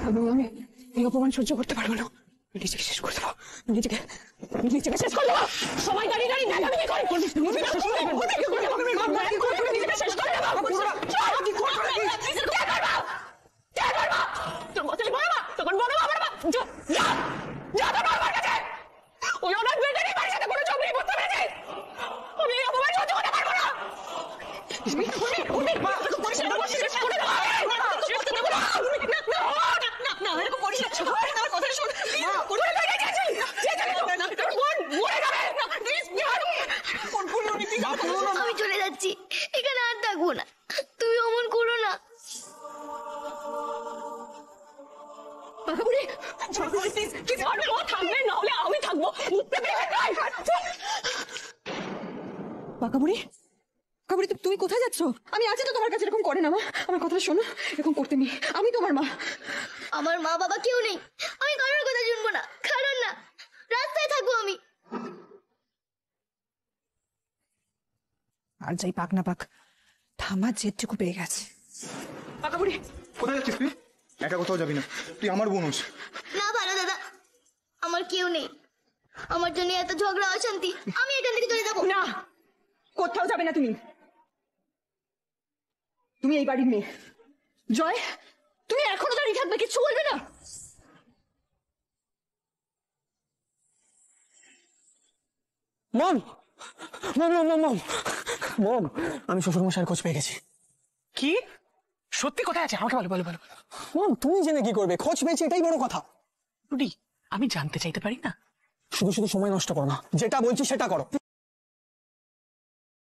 আমি এই অপমান সহ্য করতে পারবো না। নিজেকে শেষ করে দেবো, নিজেকে শেষ করে দেবো। সবাই দাঁড়িয়ে দাঁড়িয়ে নিজেকে শেষ করে দেবো। তোর মতন বড় মা, তখন বড় মা আমার মা। যা তোর বাবার কাছে। ওই অনাথ মেয়েটারই বাড়ির সাথে কোনো ঝগড়াই করতে পেরেছে। আমি এই অপমান সহ্য করতে পারবো না। আমি চলে যাচ্ছি, এখানে আর থাকবো না, তুমি অমন করো না। আমি থাকবো। বাঁকাবুড়ি, বাঁকাবুড়ি তুমি কোথায় যাচ্ছ? আমি আছি তো তোমার কাছে, এরকম করে না মা, আমার কথাটা শোনো, এরকম করতে নেই, আমি তোমার মা। আমার মা বাবা কেউ নেই, আমি কারোর কথা শুনবো না, কারণ না, রাস্তায় থাকবো আমি। আর যাই পাক না পাক, থামার জেদটুকু পেয়ে গেছে। বাঁকাবুড়ি কোথায় যাচ্ছিস তুই? একা কোথাও যাবি না, তুই আমার বোন। না ভালো দাদা, আমার কেউ নেই, আমার জন্য এত ঝগড়া অশান্তি, আমি এখান থেকে চলে যাবো না। কোথাও যাবে না তুমি, তুমি এই বাড়ির মেয়ে। জয়, তুমি এখনো দাঁড়িয়ে থাকবে, কিছু বলবে না? মম মম মম মম মম আমি শ্বশুরমশাইয়ের খোঁজ পেয়ে গেছি। কি সত্যি কোথায় আছে আমাকে বলো বলো বলো। মম তুমি জেনে কি করবে, খোঁজ পেয়েছি এটাই বড় কথা। রুডি, আমি জানতে চাইতে পারি না? শুধু শুধু সময় নষ্ট করো না, যেটা বলছি সেটা করো।